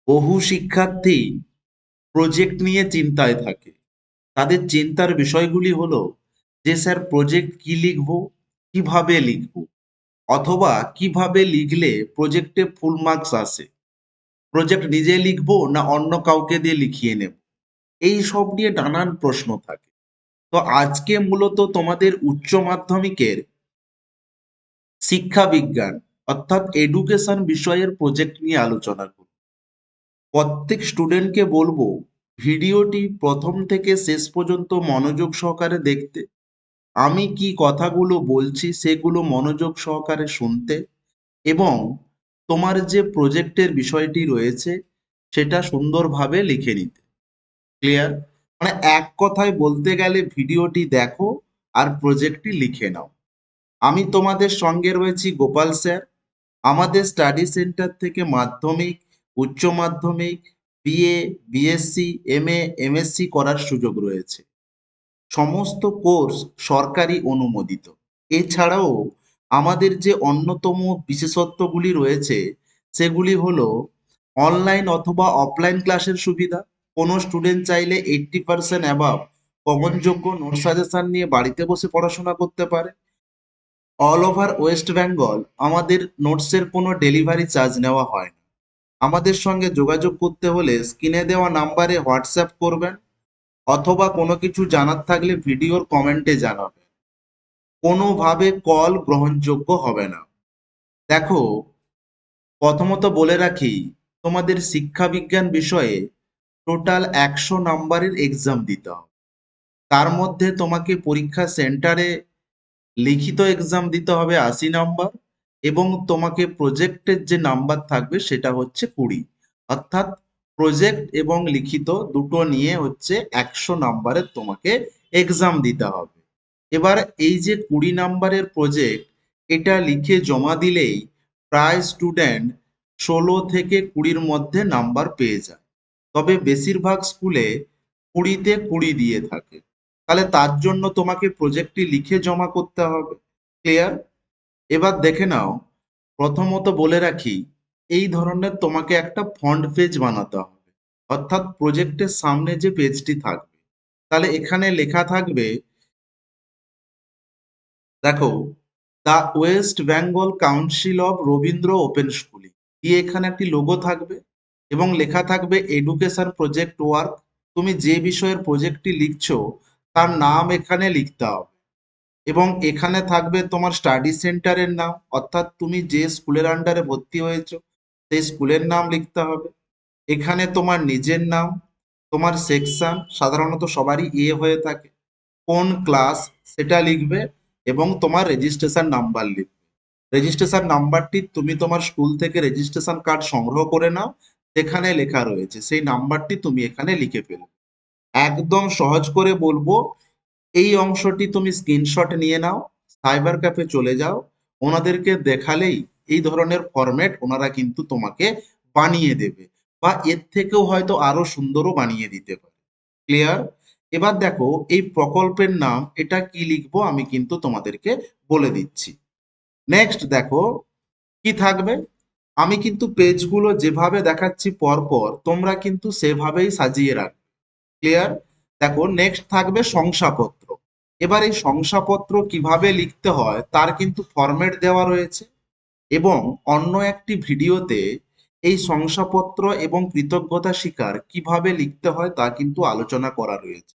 বহু শিক্ষার্থী প্রজেক্ট নিয়ে চিন্তায় থাকে। তাদের চিন্তার বিষয়গুলি হলো যে স্যার প্রজেক্ট কি লিখব, কিভাবে লিখব, অথবা কিভাবে লিখলে প্রজেক্টে ফুল মার্কস আসে, প্রজেক্ট নিজে লিখব না অন্য কাউকে দিয়ে লিখিয়ে নেব, এই সব নিয়ে নানান প্রশ্ন থাকে। তো আজকে মূলত তোমাদের উচ্চ মাধ্যমিকের শিক্ষা বিজ্ঞান অর্থাৎ এডুকেশন বিষয়ের প্রজেক্ট নিয়ে আলোচনা করব। প্রত্যেক স্টুডেন্টকে বলবো ভিডিওটি প্রথম থেকে শেষ পর্যন্ত মনোযোগ সহকারে দেখতে, আমি কি কথাগুলো বলছি সেগুলো মনোযোগ সহকারে শুনতে, এবং তোমার যে প্রজেক্টের বিষয়টি রয়েছে সেটা সুন্দরভাবে লিখে নিতে। ক্লিয়ার? মানে এক কথায় বলতে গেলে ভিডিওটি দেখো আর প্রজেক্টটি লিখে নাও। আমি তোমাদের সঙ্গে রয়েছি গোপাল স্যার। আমাদের স্টাডি সেন্টার থেকে মাধ্যমিক, উচ্চ মাধ্যমিক, বিএ, বিএসসি, এমএ, এমএসসি করার সুযোগ রয়েছে। সমস্ত কোর্স সরকারি অনুমোদিত। এছাড়াও আমাদের যে অন্যতম বিশেষত্বগুলি রয়েছে সেগুলি হলো অনলাইন অথবা অফলাইন ক্লাসের সুবিধা। কোনো স্টুডেন্ট চাইলে 80% অ্যাবাভ কমনযোগ্য নোট সাজেশন নিয়ে বাড়িতে বসে পড়াশোনা করতে পারে। অল ওভার ওয়েস্ট বেঙ্গল আমাদের নোটসের কোনো ডেলিভারি চার্জ নেওয়া হয় না। আমাদের সঙ্গে যোগাযোগ করতে হলে স্ক্রিনে দেওয়া নাম্বারে হোয়াটসঅ্যাপ করবেন, অথবা কোনো কিছু জানার থাকলে ভিডিওর কমেন্টে জানাবেন। কোনোভাবে কল গ্রহণযোগ্য হবে না। দেখো, প্রথমত বলে রাখি, তোমাদের শিক্ষা বিজ্ঞান বিষয়ে টোটাল 100 নাম্বারের এক্সাম দিতে হবে। তার মধ্যে তোমাকে পরীক্ষা সেন্টারে লিখিত এক্সাম দিতে হবে 80 নাম্বার, এবং তোমাকে প্রজেক্টের যে নাম্বার থাকবে সেটা হচ্ছে 20। অর্থাৎ প্রজেক্ট এবং লিখিত দুটো নিয়ে হচ্ছে 100 নাম্বারের তোমাকে এক্সাম দিতে হবে। এবার এই যে 20 নাম্বারের প্রজেক্ট, এটা লিখে জমা দিলেই প্রায় স্টুডেন্ট 16 থেকে 20-র মধ্যে নাম্বার পেয়ে যায়। তবে বেশিরভাগ স্কুলে 20-তে 20 দিয়ে থাকে। তাহলে তার জন্য তোমাকে প্রজেক্টটি লিখে জমা করতে হবে। ক্লিয়ার? এবার দেখে নাও, প্রথমত বলে রাখি, এই ধরনের তোমাকে একটা ফন্ট পেজ বানাতে হবে। অর্থাৎ প্রজেক্টের সামনে যে পেজটি থাকবে, তাহলে এখানে লেখা থাকবে, দেখো, the West Bengal council of Rabindra open schooling দিয়ে এখানে একটি লোগো থাকবে, এবং লেখা থাকবে এডুকেশন প্রজেক্ট ওয়ার্ক। তুমি যে বিষয়ের প্রজেক্টটি লিখছো তার নাম এখানে লিখতে হবে, এবং এখানে থাকবে তোমার স্টাডি সেন্টারের নাম, অর্থাৎ তুমি যে স্কুলের আন্ডারে ভর্তি হয়েছো সেই স্কুলের নাম লিখতে হবে। এখানে তোমার নিজের নাম, তোমার সেকশন, সাধারণত সবারই এ হয়ে থাকে, কোন ক্লাস সেটা লিখবে, এবং তোমার রেজিস্ট্রেশন নাম্বার লিখবে। রেজিস্ট্রেশন নাম্বারটি তুমি তোমার স্কুল থেকে রেজিস্ট্রেশন কার্ড সংগ্রহ করে নাও, যেখানে লেখা রয়েছে সেই নাম্বারটি তুমি এখানে লিখে ফেলবে। একদম সহজ করে বলবো, এই অংশটি তুমি স্ক্রিনশট নিয়ে নাও, সাইবার ক্যাফে চলে যাও, ওনাদেরকে দেখালেই এই ধরনের ফরম্যাট ওনারা কিন্তু তোমাকে বানিয়ে দেবে, বা এর থেকেও হয়তো আরো সুন্দরও বানিয়ে দিতে পারে। ক্লিয়ার? এবার দেখো, এই প্রকল্পের নাম এটা কি লিখবো আমি কিন্তু তোমাদেরকে বলে দিচ্ছি। নেক্সট দেখো কি থাকবে, আমি কিন্তু পেজগুলো যেভাবে দেখাচ্ছি পরপর তোমরা কিন্তু সেভাবেই সাজিয়ে রাখবে। ক্লিয়ার? দেখো, নেক্সট থাকবে শংসাপত্র। এবার এই শংসাপত্র কিভাবে লিখতে হয় তার কিন্তু ফরম্যাট দেওয়া রয়েছে, এবং অন্য একটি ভিডিওতে এই শংসাপত্র এবং কৃতজ্ঞতা স্বীকার কিভাবে লিখতে হয় তা কিন্তু আলোচনা করা রয়েছে।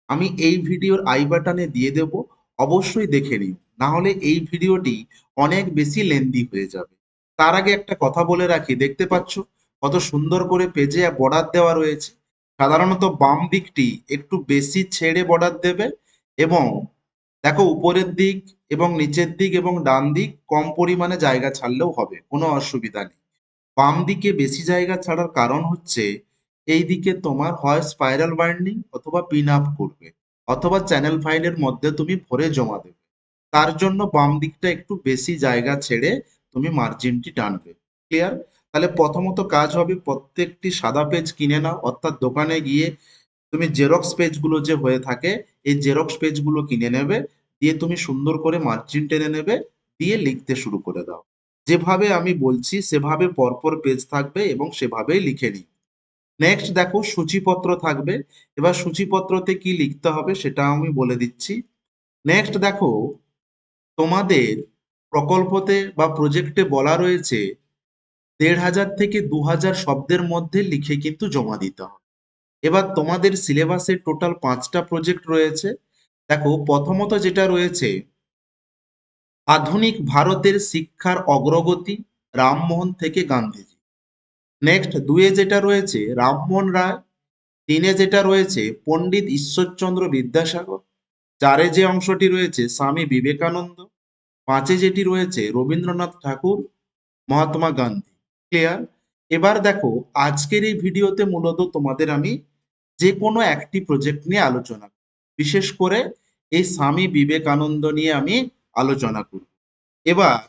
আমি এই ভিডিওর আই বাটনে দিয়ে দেব, অবশ্যই দেখে নিও, না হলে এই ভিডিওটি অনেক বেশি লেন্দি হয়ে যাবে। তার আগে একটা কথা বলে রাখি, দেখতে পাচ্ছ কত সুন্দর করে পেজে বর্ডার দেওয়া রয়েছে। সাধারণত বাম দিকটি একটু বেশি ছেড়ে বর্ডার দেবে, এবং দেখো উপরের দিক এবং নিচের দিক এবং ডান দিক কম পরিমাণে জায়গা ছাড়লেও হবে, কোনো অসুবিধা নেই। বাম দিকে বেশি জায়গা ছাড়ার কারণ হচ্ছে এই দিকে তোমার হয় স্পাইরাল বাইন্ডিং অথবা পিন আপ করবে, অথবা চ্যানেল ফাইলের মধ্যে তুমি ভরে জমা দেবে। তার জন্য বাম দিকটা একটু বেশি জায়গা ছেড়ে তুমি মার্জিনটি টানবে। ক্লিয়ার? তাহলে প্রথমত কাজ হবে, প্রত্যেকটি সাদা পেজ কিনে নাও, অর্থাৎ দোকানে গিয়ে তুমি জেরক্স পেজগুলো যে হয়ে থাকে এই জেরক্স পেজগুলো কিনে নেবে, দিয়ে তুমি সুন্দর করে মার্জিন টেনে নেবে, দিয়ে লিখতে শুরু করে দাও। যেভাবে আমি বলছি সেভাবে পরপর পেজ থাকবে এবং সেভাবেই লিখে নিই। নেক্সট দেখো সূচিপত্র থাকবে। এবার সূচিপত্রতে কি লিখতে হবে সেটা আমি বলে দিচ্ছি। নেক্সট দেখো তোমাদের প্রকল্পতে বা প্রজেক্টে বলা রয়েছে ১,৫০০ থেকে ২,০০০ শব্দের মধ্যে লিখে কিন্তু জমা দিতে হবে। এবার তোমাদের সিলেবাসে টোটাল ৫টা প্রজেক্ট রয়েছে। দেখো প্রথমত যেটা রয়েছে আধুনিক ভারতের শিক্ষার অগ্রগতি, রামমোহন থেকে গান্ধীজি। নেক্সট ২ এ যেটা রয়েছে রামমোহন রায়। ৩ এ যেটা রয়েছে পণ্ডিত ঈশ্বরচন্দ্র বিদ্যাসাগর। ৪ এ যে অংশটি রয়েছে স্বামী বিবেকানন্দ। ৫ এ যেটি রয়েছে রবীন্দ্রনাথ ঠাকুর, মহাত্মা গান্ধী। ক্লিয়ার? এবার দেখো আজকের এই ভিডিওতে মূলত তোমাদের আমি যে কোনো একটি প্রজেক্ট নিয়ে আলোচনা করব। বিশেষ করে এই স্বামী বিবেকানন্দ নিয়ে আমি আলোচনা করব। এবার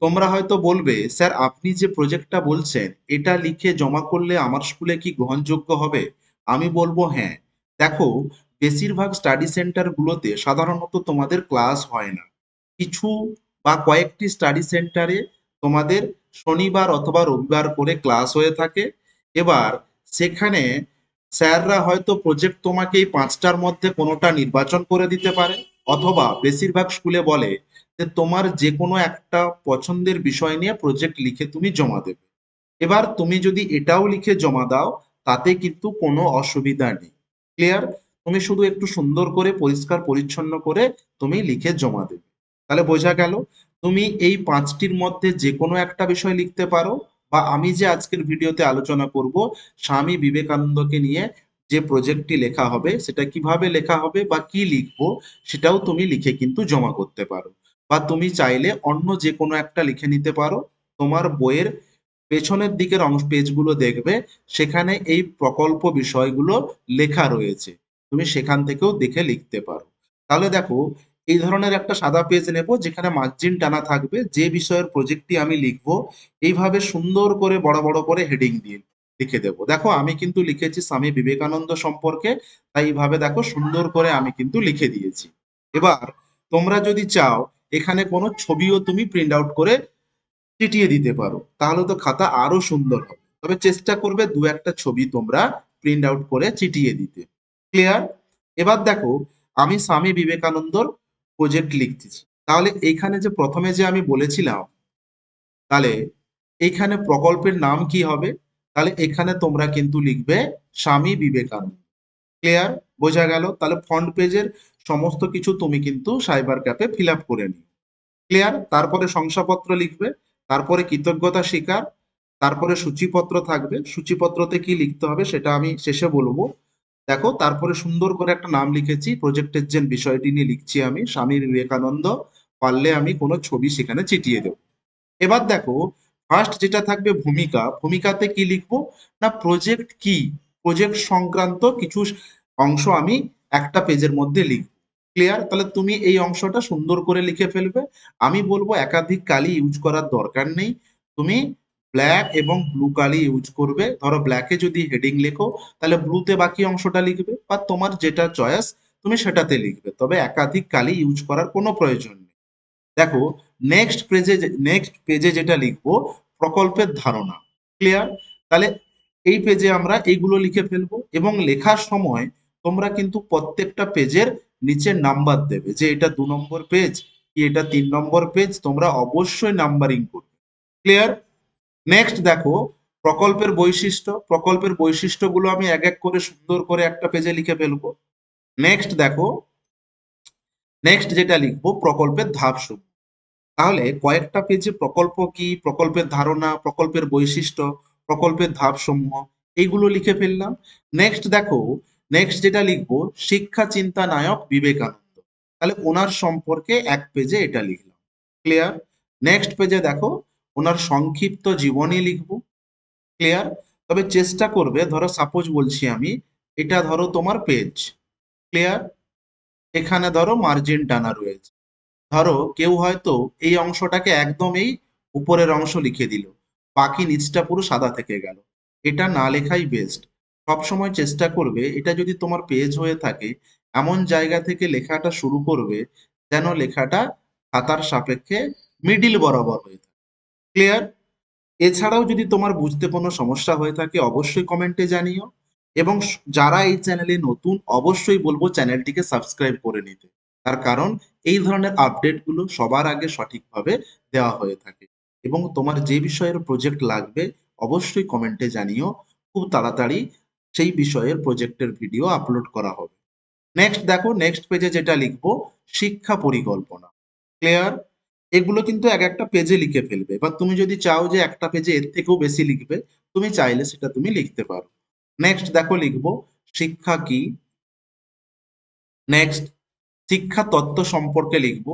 তোমরা হয়তো বলবে, স্যার আপনি যে প্রজেক্টটা বলছেন এটা লিখে জমা করলে আমার স্কুলে কি গ্রহণযোগ্য হবে? আমি বলবো হ্যাঁ। দেখো বেশিরভাগ স্টাডি সেন্টারগুলোতে সাধারণত তোমাদের ক্লাস হয় না। কিছু বা কয়েকটি স্টাডি সেন্টারে তোমাদের শনিবার অথবা রবিবার করে ক্লাস হয়ে থাকে। এবার সেখানে স্যাররা হয়তো প্রজেক্ট তোমাকে এই ৫টার মধ্যে কোনোটা নির্বাচন করে দিতে পারে, অথবা বেশিরভাগ স্কুলে বলে যে তোমার যে কোনো একটা পছন্দের বিষয় নিয়ে প্রজেক্ট লিখে তুমি জমা দেবে। এবার তুমি যদি এটাও লিখে জমা দাও তাতে কিন্তু কোনো অসুবিধা নেই। ক্লিয়ার? তুমি শুধু একটু সুন্দর করে পরিষ্কার পরিচ্ছন্ন করে তুমি লিখে জমা দেবে। তাহলে বোঝা গেল তুমি এই ৫টির মধ্যে যে কোনো একটা বিষয় লিখতে পারো, বা আমি যে আজকের ভিডিওতে আলোচনা করব স্বামী বিবেকানন্দকে নিয়ে যে প্রজেক্টটি লেখা হবে সেটা কিভাবে লেখা হবে বা কি লিখবো সেটাও তুমি লিখে কিন্তু জমা করতে পারো। বা তুমি চাইলে অন্য যে কোনো একটা লিখে নিতে পারো। তোমার বইয়ের পেছনের দিকের পেজগুলো দেখবে, সেখানে এই প্রকল্প বিষয়গুলো লেখা রয়েছে। তুমি সেখান থেকেও দেখে লিখতে পারো। তাহলে দেখো এই ধরনের একটা সাদা পেজ নেব যেখানে মার্জিন টানা থাকবে, যে বিষয়ের প্রজেক্টটি আমি লিখবো এইভাবে সুন্দর করে বড় বড় করে হেডিং দিয়ে লিখে দেবো। দেখো আমি কিন্তু লিখেছি স্বামী বিবেকানন্দ সম্পর্কে, তাই এইভাবে দেখো সুন্দর করে আমি কিন্তু লিখে দিয়েছি। এবার তোমরা যদি চাও এখানে কোনো ছবিও তুমি প্রিন্ট আউট করে চিটিয়ে দিতে পারো, তাহলে তো খাতা আরো সুন্দর হবে। তবে চেষ্টা করবে দু একটা ছবি তোমরা প্রিন্ট আউট করে চিটিয়ে দিতে। ক্লিয়ার? এবার দেখো আমি স্বামী বিবেকানন্দর প্রজেক্ট লিখতেছি। তাহলে এইখানে যে প্রথমে যে আমি বলেছিলাম, তাহলে এইখানে প্রকল্পের নাম কি হবে? তাহলে এখানে তোমরা কিন্তু লিখবে স্বামী বিবেকানন্দ। ক্লিয়ার? বোঝা গেল? তাহলে ফ্রন্ট পেজের সমস্ত কিছু তুমি কিন্তু সাইবার ক্যাফে ফিল আপ করে নিও। ক্লিয়ার? তারপরে শংসাপত্র লিখবে, তারপরে কৃতজ্ঞতা স্বীকার, তারপরে সূচিপত্র থাকবে। সূচিপত্রতে কি লিখতে হবে সেটা আমি শেষে বলবো। দেখো তারপরে সুন্দর করে একটা নাম লিখেছি, প্রজেক্টের যে বিষয়টি নিয়ে লিখছি আমি স্বামী বিবেকানন্দ, পারলে আমি কোনো ছবি সেখানে চিটিয়ে দেবো। এবার দেখো ফার্স্ট যেটা থাকবে ভূমিকা। ভূমিকাতে কি লিখবো না প্রজেক্ট কি, প্রজেক্ট সংক্রান্ত কিছু অংশ আমি একটা পেজের মধ্যে লিখবো। ক্লিয়ার? তাহলে তুমি এই অংশটা সুন্দর করে লিখে ফেলবে। আমি বলবো একাধিক কালি ইউজ করার দরকার নেই, তুমি ব্ল্যাক এবং ব্লু কালি ইউজ করবে। ধরো ব্ল্যাকে যদি হেডিং লেখো তাহলে ব্লুতে বাকি অংশটা লিখবে, বা তোমার যেটা চয়েস তুমি সেটাতে লিখবে, তবে একাধিক কালি ইউজ করার কোনো প্রয়োজন নেই। দেখো নেক্সট পেজে যেটা লিখবো প্রকল্পের ধারণা। ক্লিয়ার? তাহলে এই পেজে আমরা এইগুলো লিখে ফেলবো, এবং লেখার সময় তোমরা কিন্তু প্রত্যেকটা পেজের নিচে নাম্বার দেবে, যে এটা ২ নম্বর পেজ কি এটা ৩ নম্বর পেজ, তোমরা অবশ্যই নাম্বারিং করবে। ক্লিয়ার? নেক্সট দেখো প্রকল্পের বৈশিষ্ট্য। প্রকল্পের বৈশিষ্ট্যগুলো আমি এক এক করে সুন্দর করে একটা পেজে লিখে ফেলবো। নেক্সট দেখো নেক্সট যেটা লিখবো প্রকল্পের ধাপসমূহ। তাহলে কয়েকটা পেজে প্রকল্প কি, প্রকল্পের ধারণা, প্রকল্পের বৈশিষ্ট্য, প্রকল্পের ধাপসমূহ এইগুলো লিখে ফেললাম। নেক্সট দেখো নেক্সট যেটা লিখবো শিক্ষা চিন্তা নায়ক বিবেকানন্দ, তাহলে ওনার সম্পর্কে এক পেজে এটা লিখলাম। ক্লিয়ার? নেক্সট পেজে দেখো ওনার সংক্ষিপ্ত জীবনী লিখবো। ক্লিয়ার? তবে চেষ্টা করবে, ধরো সাপোজ বলছি আমি, এটা ধরো তোমার পেজ। ক্লিয়ার? এখানে ধরো মার্জিন টানা রয়েছে। ধরো কেউ হয়তো এই অংশটাকে একদমই উপরের অংশ লিখে দিল, বাকি নিচটা পুরো সাদা থেকে গেল। এটা না লেখাই বেস্ট। সবসময় চেষ্টা করবে এটা যদি তোমার পেজ হয়ে থাকে এমন জায়গা থেকে লেখাটা শুরু করবে যেন লেখাটা খাতার সাপেক্ষে মিডিল বরাবর হয়ে থাকে। ক্লিয়ার? এছাড়াও যদি তোমার বুঝতে কোনো সমস্যা হয়ে থাকে অবশ্যই কমেন্টে জানিও। এবং যারা এই চ্যানেলে নতুন অবশ্যই বলবো চ্যানেলটিকে সাবস্ক্রাইব করে নিতে। তার কারণ এই ধরনের আপডেটগুলো সবার আগে সঠিকভাবে দেওয়া হয়ে থাকে। এবং তোমার যে বিষয়ের প্রজেক্ট লাগবে অবশ্যই কমেন্টে জানিও, খুব তাড়াতাড়ি সেই বিষয়ের প্রজেক্টের ভিডিও আপলোড করা হবে। নেক্সট দেখো, নেক্সট পেজে যেটা লিখবো, শিক্ষা পরিকল্পনা। ক্লিয়ার? এগুলো কিন্তু এক একটা পেজে লিখে ফেলবে। এবার তুমি যদি চাও যে একটা পেজে এর থেকেও বেশি লিখবে, তুমি চাইলে সেটা তুমি লিখতে পারো। নেক্সট দেখো লিখবো, শিক্ষা কি। নেক্সট, শিক্ষা তত্ত্ব সম্পর্কে লিখবো।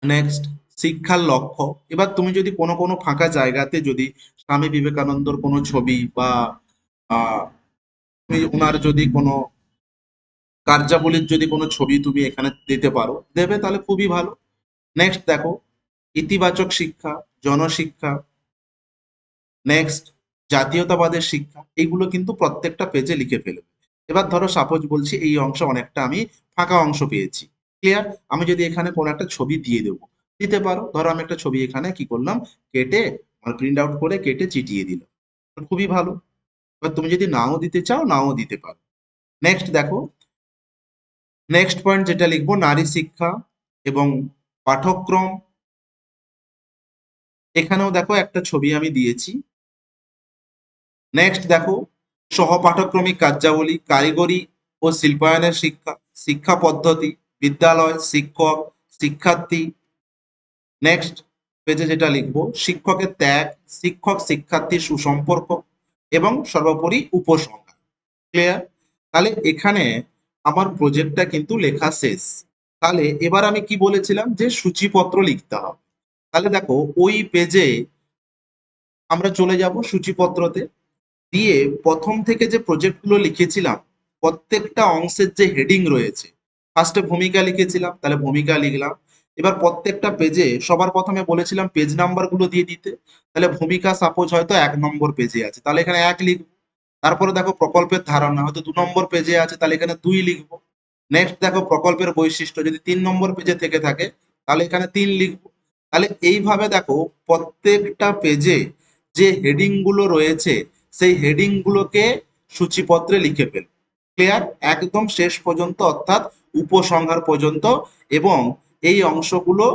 নেক্সট, শিক্ষার লক্ষ্য। এবার তুমি যদি কোনো কোনো ফাঁকা জায়গাতে যদি স্বামী বিবেকানন্দর কোনো ছবি বা আহ, তুমি ওনার যদি কোনো কার্যাবলীর যদি কোনো ছবি তুমি এখানে দিতে পারো, দেবে, তাহলে খুবই ভালো। নেক্সট দেখো, ইতিবাচক শিক্ষা, জনশিক্ষা। নেক্সট, জাতীয়তাবাদের শিক্ষা। এইগুলো কিন্তু প্রত্যেকটা পেজে লিখে ফেলবে। এবার ধরো সাপোজ বলছি এই অংশ অনেকটা আমি ফাঁকা অংশ পেয়েছি। ক্লিয়ার? আমি যদি এখানে কোনো একটা ছবি দিয়ে দেবো, দিতে পারো। ধরো আমি একটা ছবি এখানে কি করলাম, কেটে প্রিন্ট আউট করে কেটে চিটিয়ে দিলাম, খুবই ভালো। এবার তুমি যদি নাও দিতে চাও নাও দিতে পারো। নেক্সট দেখো, নেক্সট পয়েন্ট যেটা লিখবো, নারী শিক্ষা এবং পাঠ্যক্রম। এখানেও দেখো একটা ছবি আমি দিয়েছি। নেক্সট দেখো, সহপাঠক্রমিক কার্যাবলী, কারিগরি ও শিল্পায়নের শিক্ষা, শিক্ষা পদ্ধতি, বিদ্যালয়, শিক্ষক, শিক্ষার্থী। নেক্সট পেজে যেটা লিখবো, শিক্ষকের ত্যাগ, শিক্ষক শিক্ষার্থীর সুসম্পর্ক এবং সর্বোপরি উপসংহার। ক্লিয়ার? তাহলে এখানে আমার প্রজেক্টটা কিন্তু লেখা শেষ। তাহলে এবার আমি কি বলেছিলাম যে সূচিপত্র লিখতে হবে। তাহলে দেখো ওই পেজে আমরা চলে যাব সূচিপত্রতে, দিয়ে প্রথম থেকে যে প্রজেক্টগুলো লিখেছিলাম প্রত্যেকটা অংশের যে হেডিং রয়েছে, ফার্স্টে ভূমিকা লিখেছিলাম, তাহলে ভূমিকা লিখলাম। এবার প্রত্যেকটা পেজে সবার প্রথমে বলেছিলাম পেজ নাম্বার গুলো দিয়ে দিতে, তাহলে ভূমিকা সাপোজ হয়তো 1 নম্বর পেজে আছে, তাহলে এখানে 1 লিখবো। তারপরে দেখো প্রকল্পের ধারণা হয়তো 2 নম্বর পেজে আছে, তাহলে এখানে 2 লিখবো। নেক্সট দেখো প্রকল্পের বৈশিষ্ট্য যদি 3 নম্বর পেজে থেকে থাকে, তাহলে এখানে 3 লিখবো। তাহলে এইভাবে দেখো প্রত্যেকটা পেজে যে হেডিং গুলো রয়েছে সেই হেডিং গুলোকে সূচিপত্রে লিখে ফেল। ক্লিয়ার? একদম শেষ পর্যন্ত, অর্থাৎ উপসংহার পর্যন্ত। এবং এই অংশগুলো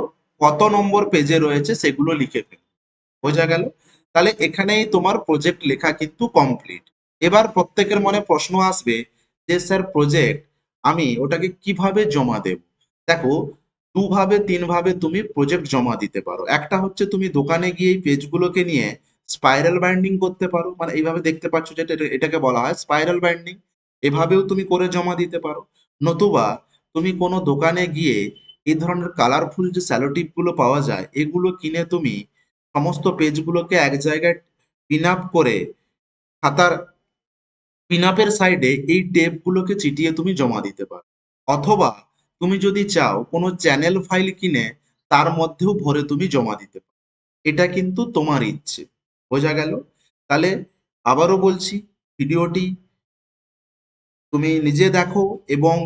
কত নম্বর পেজে রয়েছে সেগুলো লিখে ফেল। বোঝা গেল? তাহলে এখানেই তোমার প্রজেক্ট লেখা কিন্তু কমপ্লিট। এবার প্রত্যেকের মনে প্রশ্ন আসবে যে স্যার প্রজেক্ট আমি ওটাকে কিভাবে জমা দেব। দেখো, দুভাবে তিনভাবে তুমি প্রজেক্ট জমা দিতে পারো। একটা হচ্ছে তুমি দোকানে গিয়ে এই পেজগুলোকে নিয়ে স্পাইরাল বাইন্ডিং করতে পারো, মানে এইভাবে দেখতে পাচ্ছ যেটা এটাকে বলা হয় স্পাইরাল বাইন্ডিং। এভাবেও তুমি করে জমা দিতে পারো। নতুবা তুমি কোনো দোকানে গিয়ে এই ধরনের কালারফুল যে স্যালোটিপ গুলো পাওয়া যায় এগুলো কিনে তুমি সমস্ত পেজগুলোকে এক জায়গায় পিন আপ করে খাতার পিন আপের সাইডে এই টেপগুলোকে চিটিয়ে তুমি জমা দিতে পারো। অথবা তুমি যদি চাও কোনো চ্যানেল ফাইল কিনে তার মধ্যেও ভরে তুমি জমা দিতে পারো। এটা কিন্তু তোমার ইচ্ছে। বোঝা গেল? তাহলে আবারও বলছি, ভিডিওটি তুমি নিজে দেখো এবং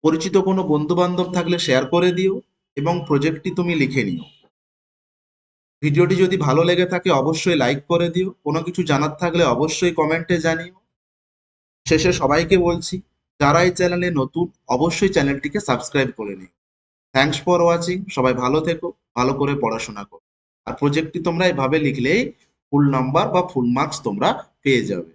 পরিচিত কোনো বন্ধু বান্ধব থাকলে শেয়ার করে দিও এবং প্রজেক্টটি তুমি লিখে নিও। ভিডিওটি যদি ভালো লেগে থাকে অবশ্যই লাইক করে দিও, কোনো কিছু জানার থাকলে অবশ্যই কমেন্টে জানিও। শেষে সবাইকে বলছি, যারা এই চ্যানেলে নতুন অবশ্যই চ্যানেলটিকে সাবস্ক্রাইব করে নিও। Thanks for watching. সবাই ভালো থেকো, ভালো করে পড়াশোনা করো। আর প্রজেক্টটি তোমরা এভাবে লিখলেই ফুল নাম্বার বা ফুল মার্কস তোমরা পেয়ে যাবে।